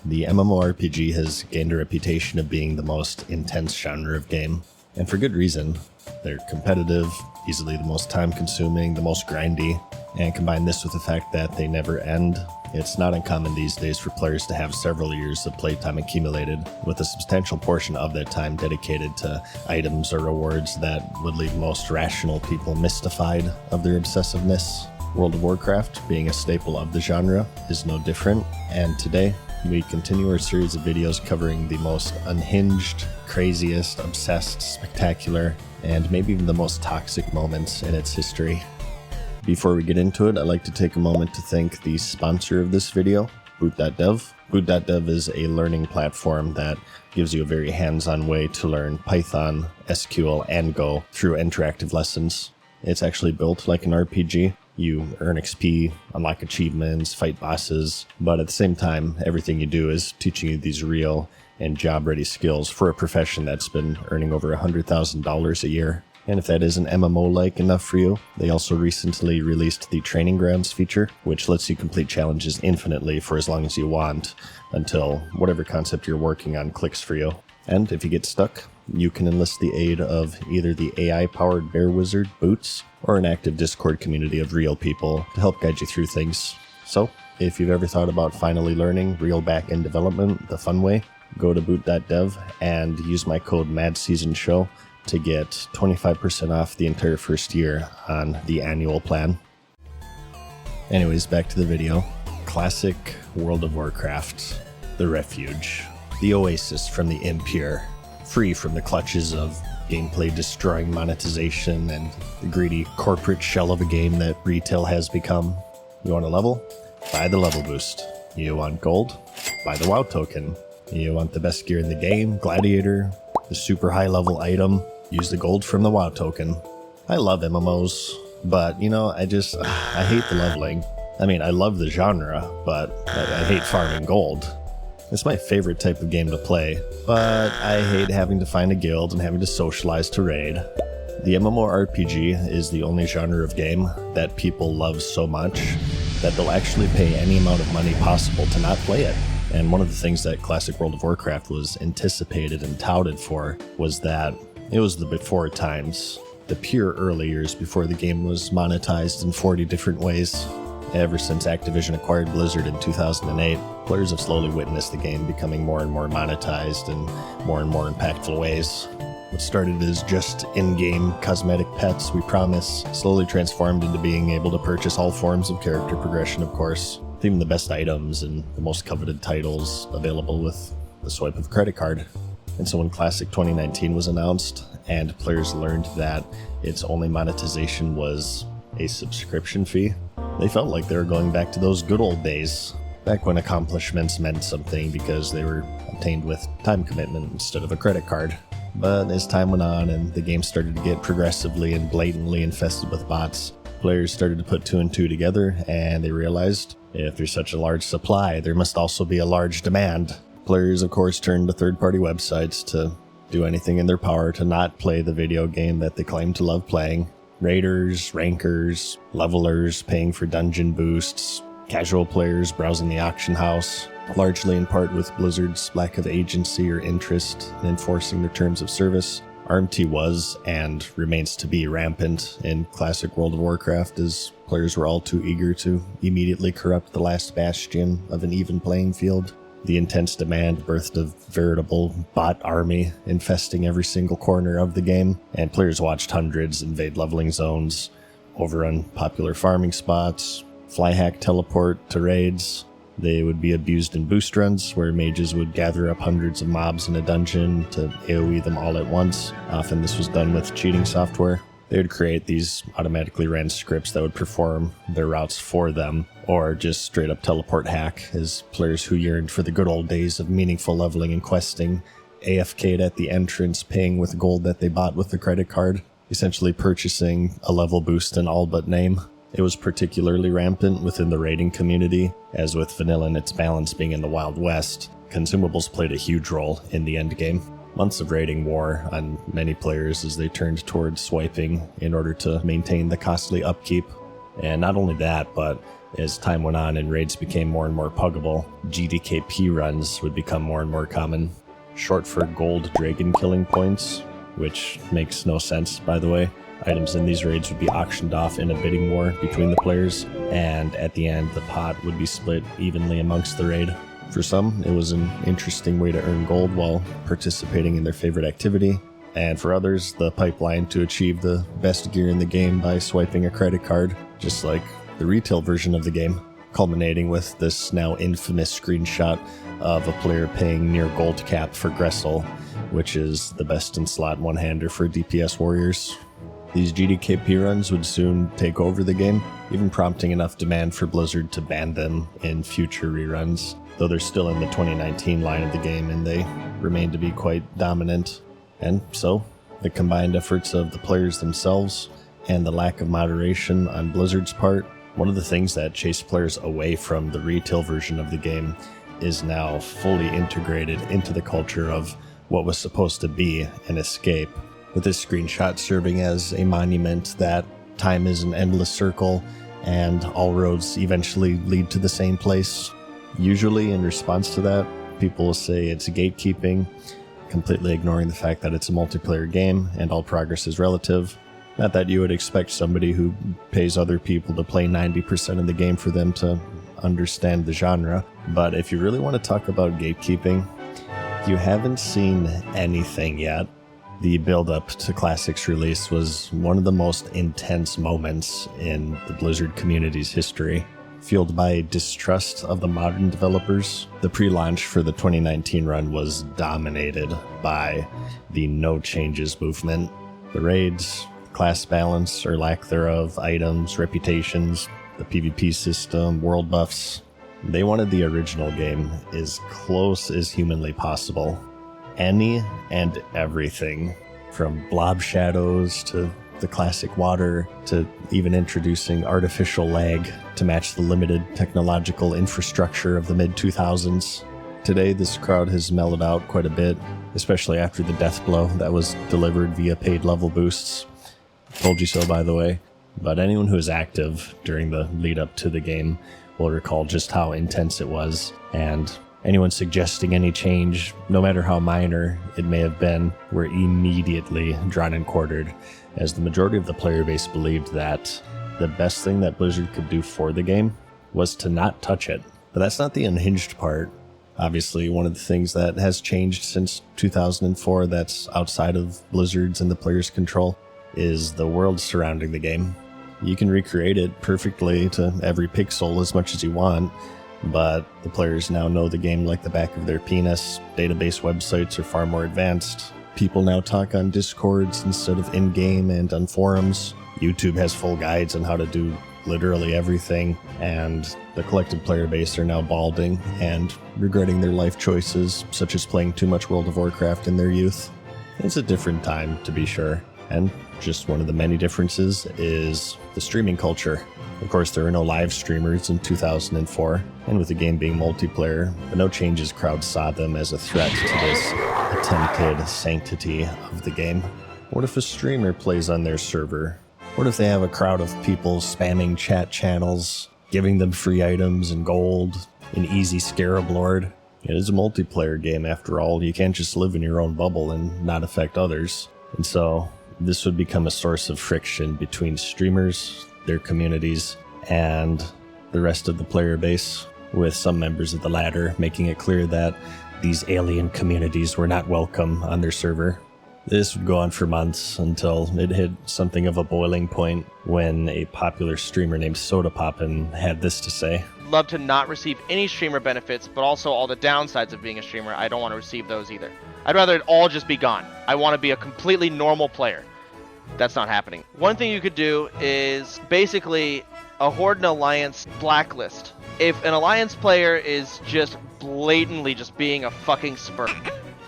the MMORPG has gained a reputation of being the most intense genre of game, and for good reason. They're competitive, easily the most time-consuming, the most grindy, and combine this with the fact that they never end. It's not uncommon these days for players to have several years of playtime accumulated, with a substantial portion of that time dedicated to items or rewards that would leave most rational people mystified of their obsessiveness. World of Warcraft, being a staple of the genre, is no different, and today we continue our series of videos covering the most unhinged, craziest, obsessed, spectacular, and maybe even the most toxic moments in its history. Before we get into it, I'd like to take a moment to thank the sponsor of this video, Boot.dev. Boot.dev is a learning platform that gives you a very hands-on way to learn Python, SQL, and Go through interactive lessons. It's actually built like an RPG. You earn XP, unlock achievements, fight bosses, but at the same time, everything you do is teaching you these real and job-ready skills for a profession that's been earning over $100,000 a year. And if that isn't MMO-like enough for you, they also recently released the Training Grounds feature, which lets you complete challenges infinitely for as long as you want, until whatever concept you're working on clicks for you. And if you get stuck, you can enlist the aid of either the AI-powered bear wizard, Boots, or an active Discord community of real people to help guide you through things. So, if you've ever thought about finally learning real back-end development the fun way, go to boot.dev and use my code MadSeasonShow to get 25% off the entire first year on the annual plan. Anyways, back to the video. Classic World of Warcraft. The refuge. The oasis from the impure. Free from the clutches of gameplay-destroying monetization and the greedy corporate shell of a game that retail has become. You want a level? Buy the level boost. You want gold? Buy the WoW token. You want the best gear in the game? Gladiator? The super high-level item? Use the gold from the WoW token. I love MMOs, but, I hate the leveling. I mean, I love the genre, but I hate farming gold. It's my favorite type of game to play, but I hate having to find a guild and having to socialize to raid. The MMORPG is the only genre of game that people love so much that they'll actually pay any amount of money possible to not play it. And one of the things that classic World of Warcraft was anticipated and touted for was that it was the before times, the pure early years before the game was monetized in 40 different ways. Ever since Activision acquired Blizzard in 2008, players have slowly witnessed the game becoming more and more monetized in more and more impactful ways. What started as just in-game cosmetic pets, we promise, slowly transformed into being able to purchase all forms of character progression, of course, with even the best items and the most coveted titles available with the swipe of a credit card. And so when Classic 2019 was announced, and players learned that its only monetization was a subscription fee, they felt like they were going back to those good old days, back when accomplishments meant something because they were obtained with time commitment instead of a credit card. But as time went on and the game started to get progressively and blatantly infested with bots, players started to put two and two together, and they realized if there's such a large supply, there must also be a large demand. Players, of course, turned to third-party websites to do anything in their power to not play the video game that they claim to love playing. Raiders, rankers, levelers paying for dungeon boosts, casual players browsing the auction house, largely in part with Blizzard's lack of agency or interest in enforcing their terms of service. RMT was, and remains to be, rampant in classic World of Warcraft, as players were all too eager to immediately corrupt the last bastion of an even playing field. The intense demand birthed a veritable bot army infesting every single corner of the game, and players watched hundreds invade leveling zones, overrun popular farming spots, fly hack teleport to raids. They would be abused in boost runs, where mages would gather up hundreds of mobs in a dungeon to AoE them all at once. Often this was done with cheating software. They would create these automatically ran scripts that would perform their routes for them, or just straight up teleport hack, as players who yearned for the good old days of meaningful leveling and questing AFK'd at the entrance, paying with gold that they bought with the credit card, essentially purchasing a level boost in all but name. It was particularly rampant within the raiding community, as with vanilla and its balance being in the Wild West, consumables played a huge role in the endgame. Months of raiding wore on many players as they turned towards swiping in order to maintain the costly upkeep. And not only that, but As time went on and raids became more and more puggable, GDKP runs would become more and more common. Short for gold dragon killing points, which makes no sense, by the way. Items in these raids would be auctioned off in a bidding war between the players, and at the end, the pot would be split evenly amongst the raid. For some, it was an interesting way to earn gold while participating in their favorite activity, and for others, the pipeline to achieve the best gear in the game by swiping a credit card, just like the retail version of the game, culminating with this now infamous screenshot of a player paying near gold cap for Gressel, which is the best in slot one-hander for DPS warriors. These GDKP runs would soon take over the game, even prompting enough demand for Blizzard to ban them in future reruns, though they're still in the 2019 line of the game and they remain to be quite dominant. And so, the combined efforts of the players themselves and the lack of moderation on Blizzard's part, one of the things that chased players away from the retail version of the game is now fully integrated into the culture of what was supposed to be an escape, with this screenshot serving as a monument that time is an endless circle and all roads eventually lead to the same place. Usually in response to that, people will say it's gatekeeping, completely ignoring the fact that it's a multiplayer game and all progress is relative. Not that you would expect somebody who pays other people to play 90% of the game for them to understand the genre, but if you really want to talk about gatekeeping, you haven't seen anything yet. The build-up to Classic's release was one of the most intense moments in the Blizzard community's history. Fueled by distrust of the modern developers, the pre-launch for the 2019 run was dominated by the no changes movement. The raids, class balance or lack thereof, items, reputations, the PvP system, world buffs. They wanted the original game as close as humanly possible. Any and everything, from blob shadows to the classic water, to even introducing artificial lag to match the limited technological infrastructure of the mid-2000s. Today, this crowd has mellowed out quite a bit, especially after the death blow that was delivered via paid level boosts. Told you so, by the way. But anyone who is active during the lead up to the game will recall just how intense it was, and anyone suggesting any change, no matter how minor it may have been, were immediately drawn and quartered, as the majority of the player base believed that the best thing that Blizzard could do for the game was to not touch it. But that's not the unhinged part. Obviously, one of the things that has changed since 2004 that's outside of Blizzard's and the player's control is the world surrounding the game. You can recreate it perfectly to every pixel as much as you want, but the players now know the game like the back of their penis. Database websites are far more advanced. People now talk on Discords instead of in-game and on forums. YouTube has full guides on how to do literally everything, and the collective player base are now balding and regretting their life choices, such as playing too much World of Warcraft in their youth. It's a different time, to be sure, and just one of the many differences is the streaming culture. Of course, there were no live streamers in 2004, and with the game being multiplayer, the No Changes crowd saw them as a threat to this attempted sanctity of the game. What if a streamer plays on their server? What if they have a crowd of people spamming chat channels, giving them free items and gold, an easy scarab lord? It is a multiplayer game after all. You can't just live in your own bubble and not affect others. And so, this would become a source of friction between streamers, their communities, and the rest of the player base, with some members of the latter making it clear that these alien communities were not welcome on their server. This would go on for months until it hit something of a boiling point when a popular streamer named Soda Poppin had this to say. Love to not receive any streamer benefits, but also all the downsides of being a streamer. I don't want to receive those either. I'd rather it all just be gone. I want to be a completely normal player. That's not happening. One thing you could do is basically a Horde and Alliance blacklist. If an Alliance player is just blatantly just being a fucking spur,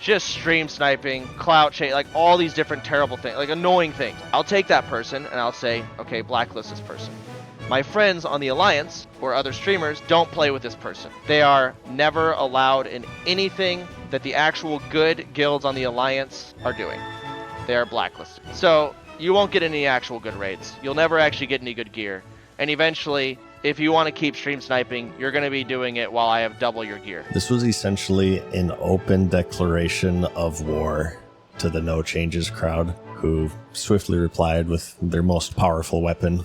just stream sniping, clout chase, like all these different terrible things, like annoying things, I'll take that person and I'll say, okay, blacklist this person. My friends on the Alliance or other streamers don't play with this person. They are never allowed in anything that the actual good guilds on the Alliance are doing. They are blacklisted. So you won't get any actual good raids. You'll never actually get any good gear. And eventually, if you want to keep stream sniping, you're going to be doing it while I have double your gear. This was essentially an open declaration of war to the No Changes crowd, who swiftly replied with their most powerful weapon,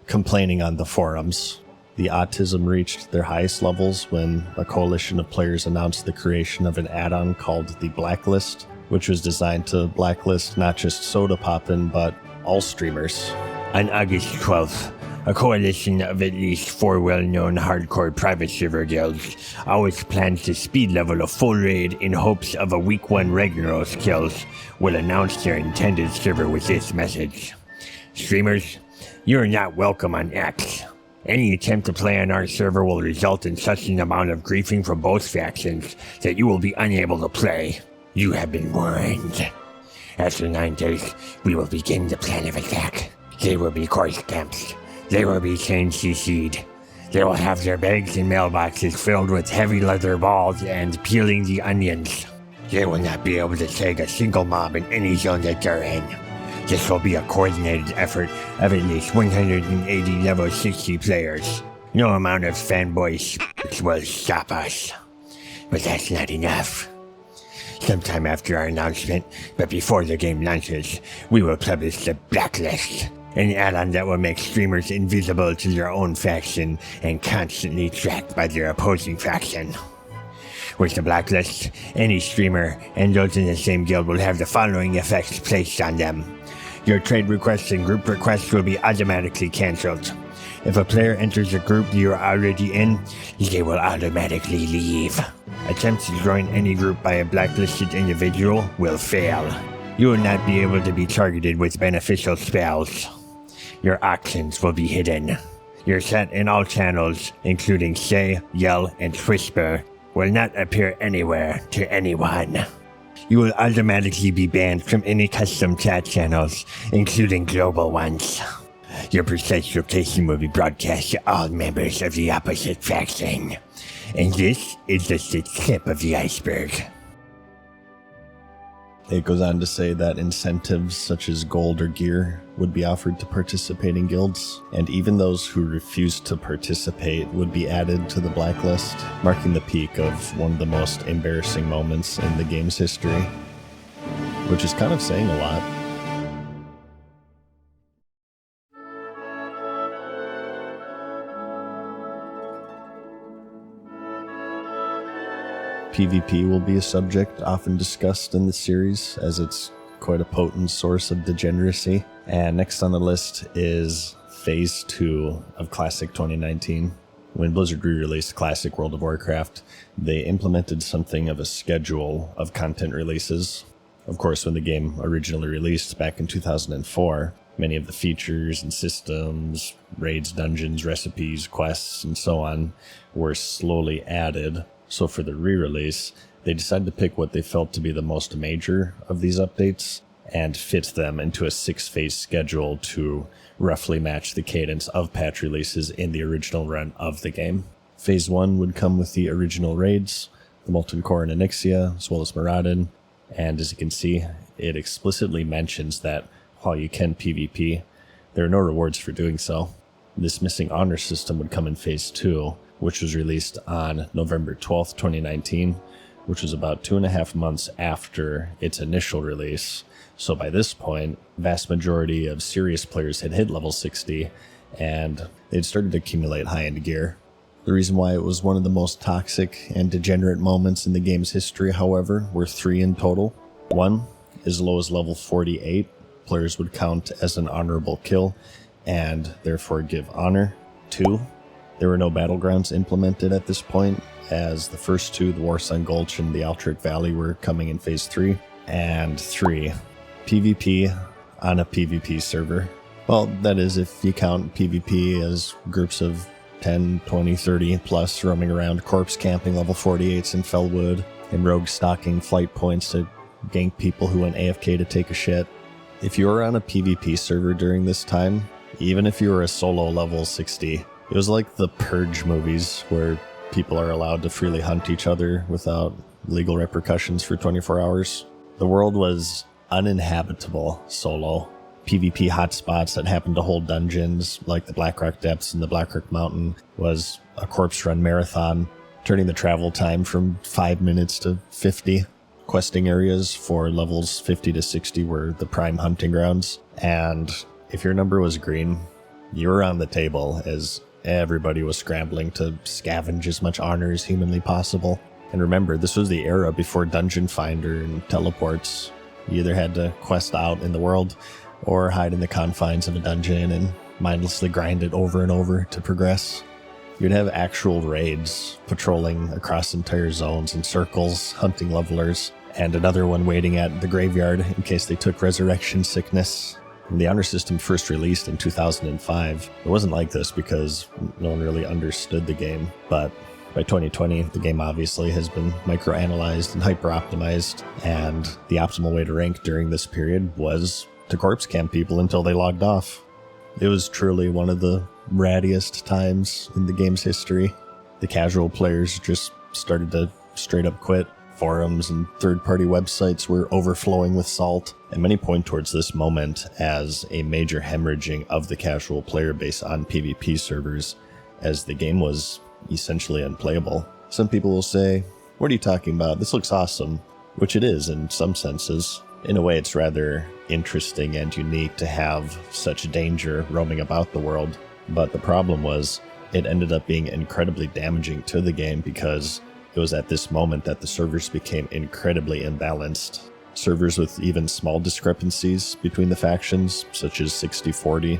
complaining on the forums. The autism reached their highest levels when a coalition of players announced the creation of an add-on called the Blacklist, which was designed to blacklist not just Soda Poppin', but all streamers. On August 12th, a coalition of at least 4 well-known hardcore private server guilds always plans to speed level a full raid in hopes of a week 1 Ragnaros kills will announce their intended server with this message. Streamers, you are not welcome on X. Any attempt to play on our server will result in such an amount of griefing from both factions that you will be unable to play. You have been warned. After 9 days, we will begin the plan of attack. They will be course camps. They will be chain CC'd. They will have their bags and mailboxes filled with heavy leather balls and peeling the onions. They will not be able to tag a single mob in any zone that they're in. This will be a coordinated effort of at least 180 level 60 players. No amount of fanboy will stop us. But that's not enough. Sometime after our announcement, but before the game launches, we will publish the Blacklist, an add-on that will make streamers invisible to their own faction and constantly tracked by their opposing faction. With the Blacklist, any streamer and those in the same guild will have the following effects placed on them. Your trade requests and group requests will be automatically cancelled. If a player enters a group you are already in, they will automatically leave. Attempts to join any group by a blacklisted individual will fail. You will not be able to be targeted with beneficial spells. Your actions will be hidden. Your chat in all channels, including say, yell, and whisper, will not appear anywhere to anyone. You will automatically be banned from any custom chat channels, including global ones. Your precise location will be broadcast to all members of the opposite faction. And this is just the tip of the iceberg. It goes on to say that incentives such as gold or gear would be offered to participating guilds, and even those who refused to participate would be added to the blacklist, marking the peak of one of the most embarrassing moments in the game's history, which is kind of saying a lot. PvP will be a subject often discussed in the series, as it's quite a potent source of degeneracy. And next on the list is Phase 2 of Classic 2019. When Blizzard re-released Classic World of Warcraft, they implemented something of a schedule of content releases. Of course, when the game originally released back in 2004, many of the features and systems, raids, dungeons, recipes, quests, and so on were slowly added. So for the re-release, they decided to pick what they felt to be the most major of these updates and fit them into a 6-phase schedule to roughly match the cadence of patch releases in the original run of the game. Phase 1 would come with the original raids, the Molten Core and Onyxia, as well as Moradin, and as you can see, it explicitly mentions that while you can PvP, there are no rewards for doing so. This missing honor system would come in Phase 2, which was released on November 12th, 2019, which was about 2.5 months after its initial release. So by this point, vast majority of serious players had hit level 60, and they'd started to accumulate high-end gear. The reason why it was one of the most toxic and degenerate moments in the game's history, however, were 3 in total. 1, as low as level 48, players would count as an honorable kill, and therefore give honor. 2, there were no battlegrounds implemented at this point, as the first 2, the Warsun Gulch and the Altric Valley, were coming in Phase 3. And 3, PvP on a PvP server. Well, that is if you count PvP as groups of 10, 20, 30 plus roaming around, corpse camping level 48s in Fellwood, and rogue stalking flight points to gank people who went AFK to take a shit. If you were on a PvP server during this time, even if you were a solo level 60, it was like the Purge movies, where people are allowed to freely hunt each other without legal repercussions for 24 hours. The world was uninhabitable solo. PvP hotspots that happened to hold dungeons, like the Blackrock Depths and the Blackrock Mountain, was a corpse run marathon, turning the travel time from 5 minutes to 50. Questing areas for levels 50 to 60 were the prime hunting grounds, and if your number was green, you were on the table, as everybody was scrambling to scavenge as much honor as humanly possible. And remember, this was the era before Dungeon Finder and teleports. You either had to quest out in the world or hide in the confines of a dungeon and mindlessly grind it over and over to progress. You'd have actual raids patrolling across entire zones in circles, hunting levelers, and another one waiting at the graveyard in case they took resurrection sickness. When the honor system first released in 2005, it wasn't like this because no one really understood the game, but by 2020, the game obviously has been microanalyzed and hyper-optimized, and the optimal way to rank during this period was to corpse camp people until they logged off. It was truly one of the rattiest times in the game's history. The casual players just started to straight up quit. Forums and third-party websites were overflowing with salt, and many point towards this moment as a major hemorrhaging of the casual player base on PvP servers, as the game was essentially unplayable. Some people will say, "What are you talking about? This looks awesome," which it is in some senses. In a way, it's rather interesting and unique to have such danger roaming about the world, but the problem was it ended up being incredibly damaging to the game because it was at this moment that the servers became incredibly imbalanced. Servers with even small discrepancies between the factions, such as 60-40,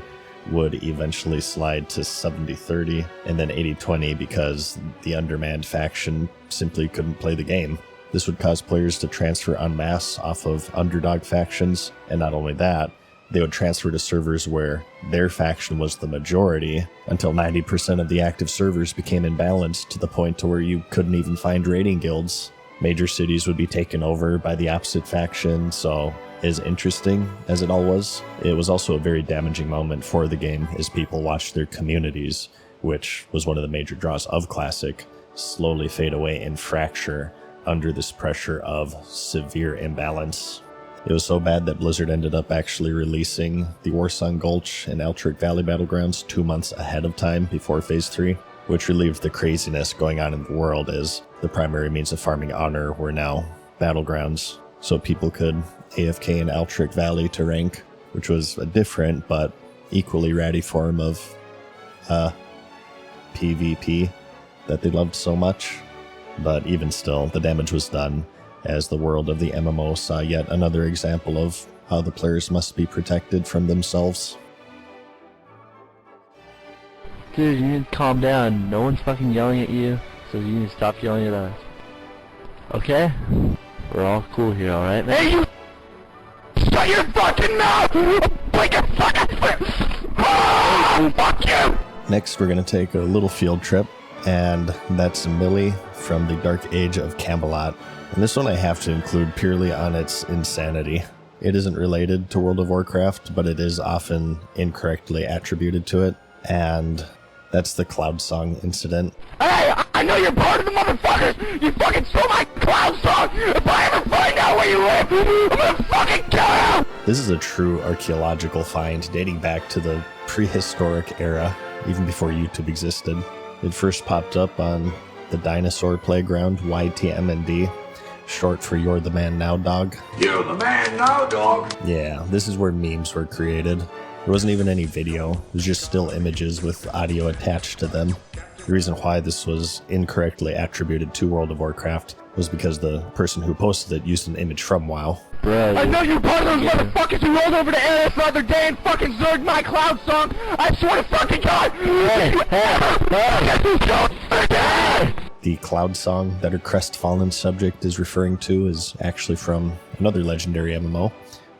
would eventually slide to 70-30 and then 80-20 because the undermanned faction simply couldn't play the game. This would cause players to transfer en masse off of underdog factions, and not only that, they would transfer to servers where their faction was the majority until 90% of the active servers became imbalanced to the point to where you couldn't even find raiding guilds. Major cities would be taken over by the opposite faction, so as interesting as it all was, it was also a very damaging moment for the game as people watched their communities, which was one of the major draws of Classic, slowly fade away and fracture under this pressure of severe imbalance. It was so bad that Blizzard ended up actually releasing the Warsong Gulch and Altric Valley Battlegrounds 2 months ahead of time before Phase 3, which relieved the craziness going on in the world as the primary means of farming honor were now battlegrounds, so people could AFK in Altric Valley to rank, which was a different but equally ratty form of PvP that they loved so much. But even still, the damage was done, as the world of the MMO saw yet another example of how the players must be protected from themselves. Dude, you need to calm down. No one's fucking yelling at you, so you need to stop yelling at us. Okay? We're all cool here, alright, man? Hey, you! Shut your fucking mouth! Break your fucking oh, fuck you! Next, we're going to take a little field trip, and that's Millie from the Dark Age of Camelot. And this one I have to include purely on its insanity. It isn't related to World of Warcraft, but it is often incorrectly attributed to it, and that's the Cloud Song incident. Hey, I know you're part of the motherfuckers! You fucking stole my Cloud Song! If I ever find out where you live, I'm gonna fucking kill you! This is a true archaeological find dating back to the prehistoric era, even before YouTube existed. It first popped up on the Dinosaur Playground, YTMND, short for You're the Man Now, Dog. You're the man now, dog! Yeah, this is where memes were created. There wasn't even any video, it was just still images with audio attached to them. The reason why this was incorrectly attributed to World of Warcraft was because the person who posted it used an image from WoW. Bro, I know you're part of those motherfuckers who rolled over to AS the other day and fucking zerged my Cloud Song! I swear to fucking God! The Cloud Song that her crestfallen subject is referring to is actually from another legendary MMO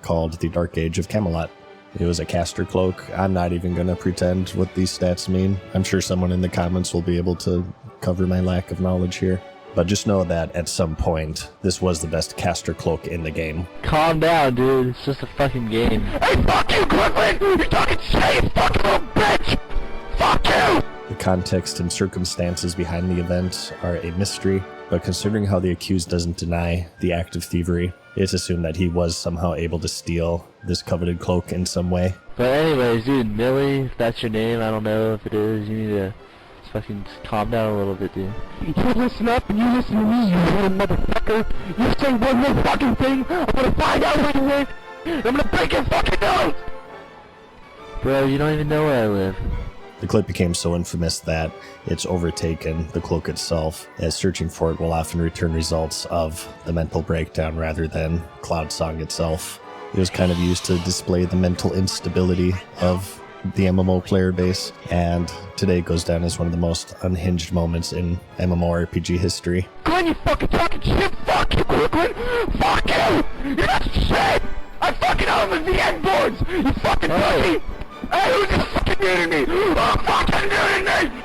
called the Dark Age of Camelot. It was a caster cloak. I'm not even going to pretend what these stats mean. I'm sure someone in the comments will be able to cover my lack of knowledge here. But just know that at some point, this was the best caster cloak in the game. Calm down, dude. It's just a fucking game. Hey, fuck you, Griffin! You're talking shit, you fucking little bitch! Fuck you! The context and circumstances behind the event are a mystery, but considering how the accused doesn't deny the act of thievery, it's assumed that he was somehow able to steal this coveted cloak in some way. But anyways, dude, Millie, if that's your name, I don't know if it is, you need to fucking calm down a little bit, dude. You listen up and you listen to me, you little motherfucker! You say one more fucking thing, I'm gonna find out where you live, I'm gonna break your fucking nose! Bro, you don't even know where I live. The clip became so infamous that it's overtaken the cloak itself, as searching for it will often return results of the mental breakdown rather than Cloud Song itself. It was kind of used to display the mental instability of the MMO player base, and today goes down as one of the most unhinged moments in MMORPG history. Glenn, you fucking talking shit! Fuck you, Brooklyn! Fuck you! You're not shit! I fucking own the VN boards! You fucking pussy! Hey, who's just fucking muting me? Who's fucking muting me?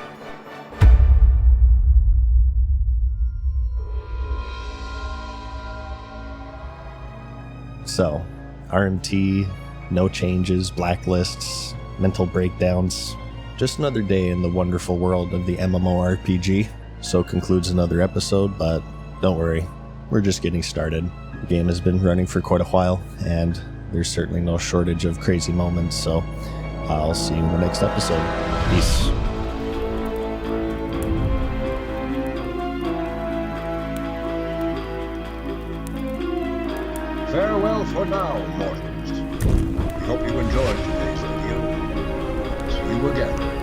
So, RMT, no changes, blacklists, mental breakdowns. Just another day in the wonderful world of the MMORPG. So concludes another episode, but don't worry, we're just getting started. The game has been running for quite a while, and there's certainly no shortage of crazy moments, so I'll see you in the next episode. Peace. Farewell for now, mortals. We hope you enjoyed today's video. See you again.